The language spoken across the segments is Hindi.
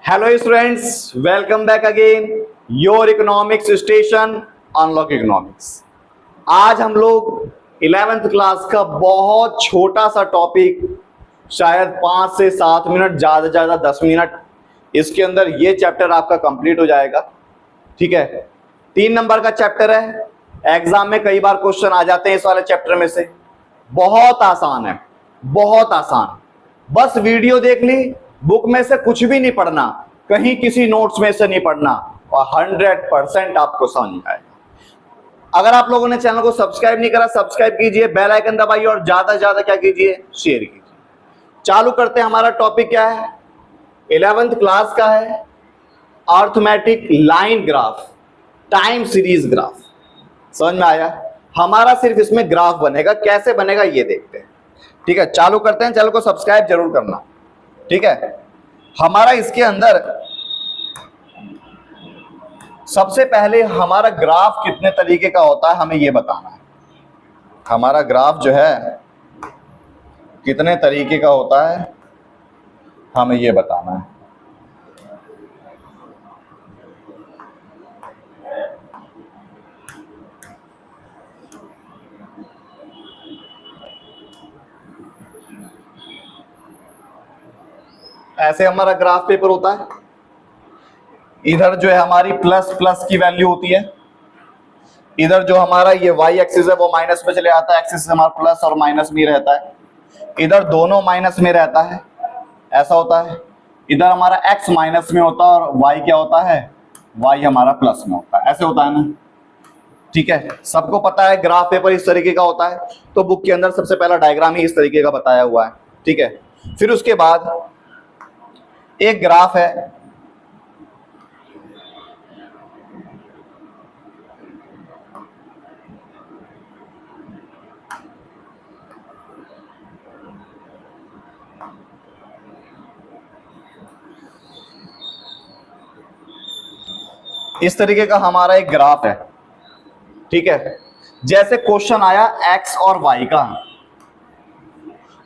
Hello students, welcome back again. Your economics station, Unlock Economics. आज हम लोग 11th क्लास का बहुत छोटा सा टॉपिक, शायद 5 से 7 मिनट, ज़्यादा से ज़्यादा 10 मिनट, इसके अंदर ये चैप्टर आपका कंप्लीट हो जाएगा। ठीक है, 3 नंबर का चैप्टर है। एग्जाम में कई बार क्वेश्चन आ जाते हैं इस वाले चैप्टर में से। बहुत आसान है, बहुत आसान। बस वीडियो देख ली, बुक में से कुछ भी नहीं पढ़ना, कहीं किसी नोट्स में से नहीं पढ़ना, और 100% आपको समझ आएगा। अगर आप लोगों ने चैनल को सब्सक्राइब नहीं करा, सब्सक्राइब कीजिए, बेल आइकन दबाइए और ज्यादा से ज्यादा क्या कीजिए, शेयर कीजिए। चालू करते हैं। हमारा टॉपिक क्या है? 11th क्लास का है, arithmetic line graph, time series graph. समझ में आया? हमारा सिर्फ इसमें ग्राफ बनेगा, कैसे बनेगा ये देखते हैं। ठीक है, चालू करते हैं। चैनल को सब्सक्राइब जरूर करना। ठीक है, हमारा इसके अंदर सबसे पहले हमारा ग्राफ कितने तरीके का होता है हमें ये बताना है। हमारा ग्राफ जो है कितने तरीके का होता है हमें ये बताना है। ऐसे हमारा ग्राफ पेपर होता है। इधर जो है हमारी प्लस प्लस की वैल्यू होती है, इधर जो हमारा ये वाई एक्सिस है वो माइनस में चले आता है, एक्सिस हमारा प्लस और माइनस में रहता है, इधर दोनों माइनस में रहता है, ऐसा होता है। इधर हमारा एक्स माइनस में होता है और वाई क्या होता है, वाई हमारा प्लस में होता है, ऐसे होता है ना। ठीक है, सबको पता है ग्राफ पेपर इस तरीके का होता है। तो बुक के अंदर सबसे पहला डायग्राम ही इस तरीके का बताया हुआ है। ठीक है, फिर उसके बाद एक ग्राफ है, इस तरीके का हमारा एक ग्राफ है। ठीक है, जैसे क्वेश्चन आया एक्स और वाई का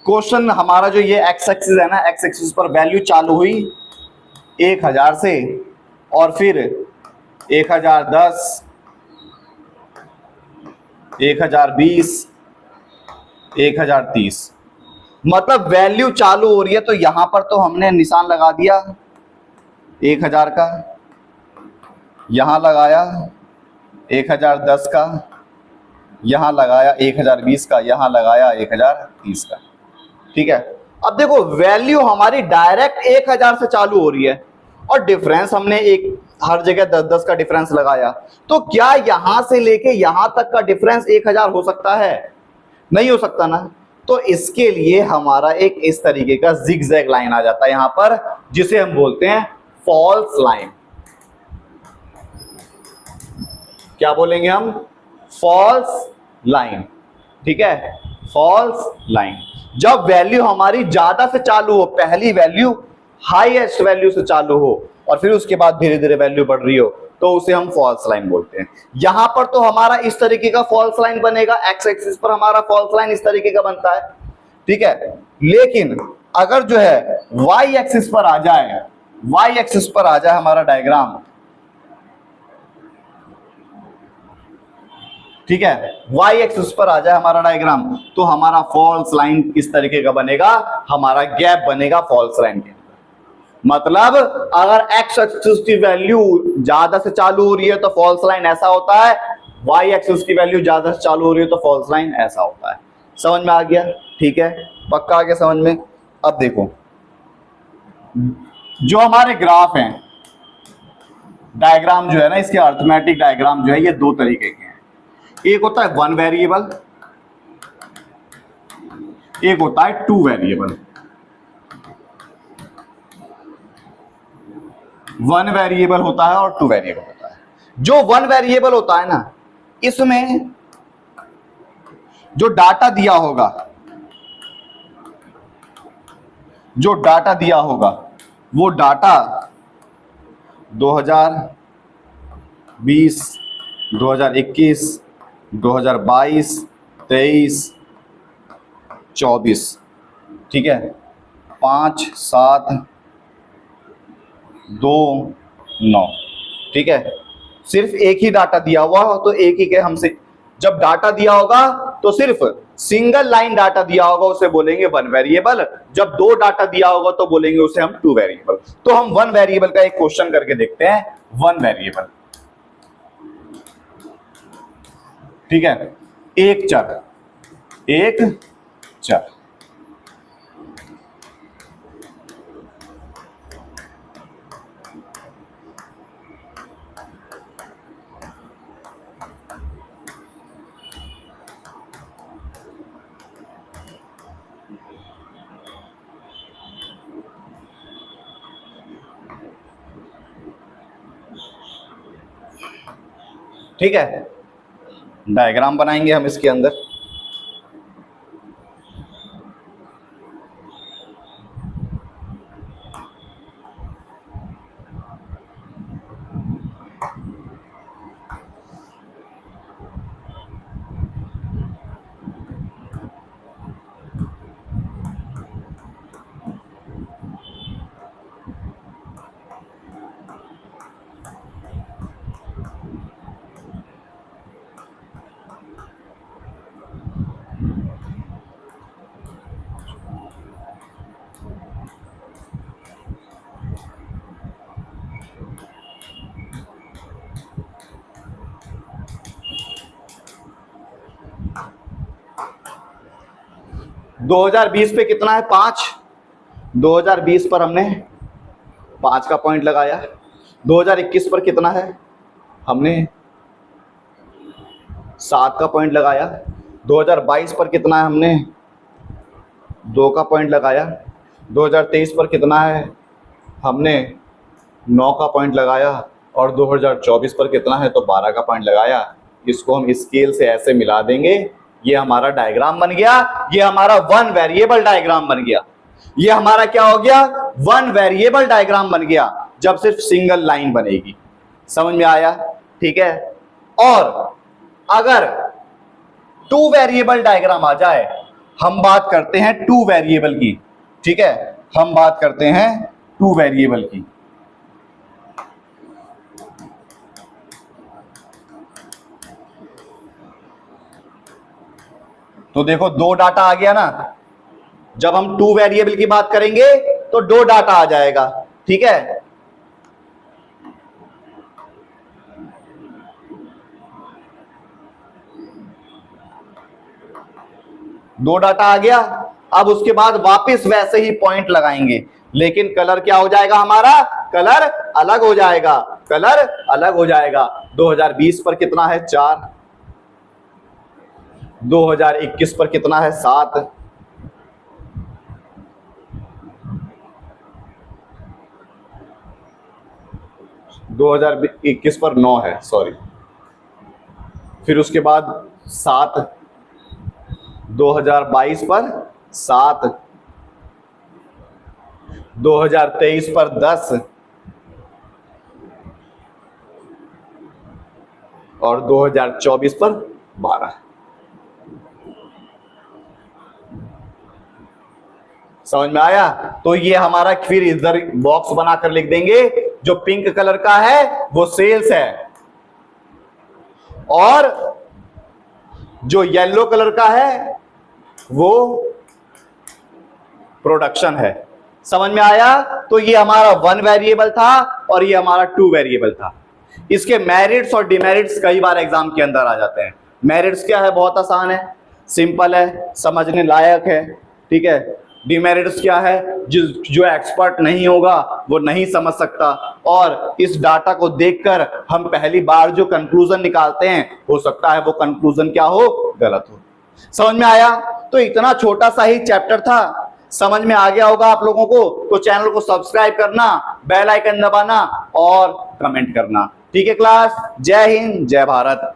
क्वेश्चन, हमारा जो ये एक्स एक्सिस है ना, एक्स एक्सिस पर वैल्यू चालू हुई 1000 से और फिर 1010, 1020, 1030, मतलब वैल्यू चालू हो रही है। तो यहां पर तो हमने निशान लगा दिया 1000 का, यहां लगाया 1010 का, यहां लगाया 1020 का, यहां लगाया 1030 का। ठीक है, अब देखो वैल्यू हमारी डायरेक्ट 1000 से चालू हो रही है और डिफरेंस हमने एक हर जगह 10-10 का डिफरेंस लगाया। तो क्या यहां से लेके यहां तक का डिफरेंस 1000 हो सकता है? नहीं हो सकता ना। तो इसके लिए हमारा एक इस तरीके का जिगजैग लाइन आ जाता है यहां पर, जिसे हम बोलते हैं फॉल्स लाइन। क्या बोलेंगे हम? False line. ठीक है, फॉल्स लाइन। जब वैल्यू हमारी ज्यादा से चालू हो, पहली वैल्यू हाईएस्ट वैल्यू से चालू हो और फिर उसके बाद धीरे धीरे वैल्यू बढ़ रही हो, तो उसे हम फॉल्स लाइन बोलते हैं। यहां पर तो हमारा इस तरीके का फॉल्स लाइन बनेगा, एक्स एक्सिस पर हमारा फॉल्स लाइन इस तरीके का बनता है। ठीक है, लेकिन अगर जो है वाई एक्सिस पर आ जाए, वाई एक्सिस पर आ जाए हमारा डायग्राम, ठीक है, वाई एक्सिस पर आ जाए हमारा डायग्राम, तो हमारा फॉल्स लाइन इस तरीके का बनेगा, हमारा गैप बनेगा फॉल्स लाइन के। मतलब अगर एक्स एक्सिस की वैल्यू ज्यादा से चालू हो रही है तो फॉल्स लाइन ऐसा होता है, वाई एक्सिस की वैल्यू ज्यादा से चालू हो रही है तो फॉल्स लाइन ऐसा होता है। समझ में आ गया? ठीक है, पक्का आ गया समझ में? अब देखो जो हमारे ग्राफ हैं, डायग्राम जो है ना, इसके अर्थमेटिक डायग्राम जो है ये दो तरीके के हैं। एक होता है वन वेरिएबल, एक होता है टू वेरिएबल। वन वेरिएबल होता है और टू वेरिएबल होता है। जो वन वेरिएबल होता है ना, इसमें जो डाटा दिया होगा, जो डाटा दिया होगा वो डाटा 2020, 2021, 2022, 23, 24, ठीक है, 5, 7, 2 9। ठीक है, सिर्फ एक ही डाटा दिया हुआ हो तो एक ही के हमसे, जब डाटा दिया होगा तो सिर्फ सिंगल लाइन डाटा दिया होगा उसे बोलेंगे वन वेरिएबल, जब दो डाटा दिया होगा तो बोलेंगे उसे हम टू वेरिएबल। तो हम वन वेरिएबल का एक क्वेश्चन करके देखते हैं। वन वेरिएबल, ठीक है, एक चर, एक चर। ठीक है, डायग्राम बनाएंगे हम इसके अंदर। दो 2020 पे कितना है? 5। 2020 पर हमने 5 का पॉइंट लगाया। 2021 पर कितना है? हमने 7 का पॉइंट लगाया। 2022 पर कितना है? हमने 2 का पॉइंट लगाया। 2023 पर कितना है? हमने 9 का पॉइंट लगाया। और 2024 पर कितना है? तो 12 का पॉइंट लगाया। इसको हम स्केल से ऐसे मिला देंगे, ये हमारा डायग्राम बन गया। ये हमारा वन वेरिएबल डायग्राम बन गया। ये हमारा क्या हो गया? वन वेरिएबल डायग्राम बन गया, जब सिर्फ सिंगल लाइन बनेगी। समझ में आया? ठीक है। और अगर टू वेरिएबल डायग्राम आ जाए, हम बात करते हैं टू वेरिएबल की। ठीक है, हम बात करते हैं टू वेरिएबल की। तो देखो, दो डाटा आ गया ना। जब हम टू वेरिएबल की बात करेंगे तो दो डाटा आ जाएगा। ठीक है, दो डाटा आ गया। अब उसके बाद वापस वैसे ही पॉइंट लगाएंगे, लेकिन कलर क्या हो जाएगा? हमारा कलर अलग हो जाएगा। कलर अलग हो जाएगा। 2020 पर कितना है? 4। 2021 पर कितना है? 7। 2021 पर 9 है, सॉरी। फिर उसके बाद 7। 2022 पर 7। 2023 पर 10 और 2024 पर 12। समझ में आया? तो ये हमारा, फिर इधर बॉक्स बनाकर लिख देंगे, जो पिंक कलर का है वो सेल्स है, और जो येलो कलर का है वो प्रोडक्शन है। समझ में आया? तो ये हमारा वन वेरिएबल था और ये हमारा टू वेरिएबल था। इसके मेरिट्स और डिमेरिट्स कई बार एग्जाम के अंदर आ जाते हैं। मेरिट्स क्या है? बहुत आसान है, सिंपल है, समझने लायक है। ठीक है। डिमेरिट्स क्या है? जो एक्सपर्ट नहीं होगा वो नहीं समझ सकता, और इस डाटा को देखकर हम पहली बार जो कंक्लूजन निकालते हैं, हो सकता है वो कंक्लूजन क्या हो? गलत हो। समझ में आया? तो इतना छोटा सा ही चैप्टर था, समझ में आ गया होगा आप लोगों को। तो चैनल को सब्सक्राइब करना, बेल आइकन दबाना और कमेंट करना। ठीक है क्लास? जय हिंद, जय भारत।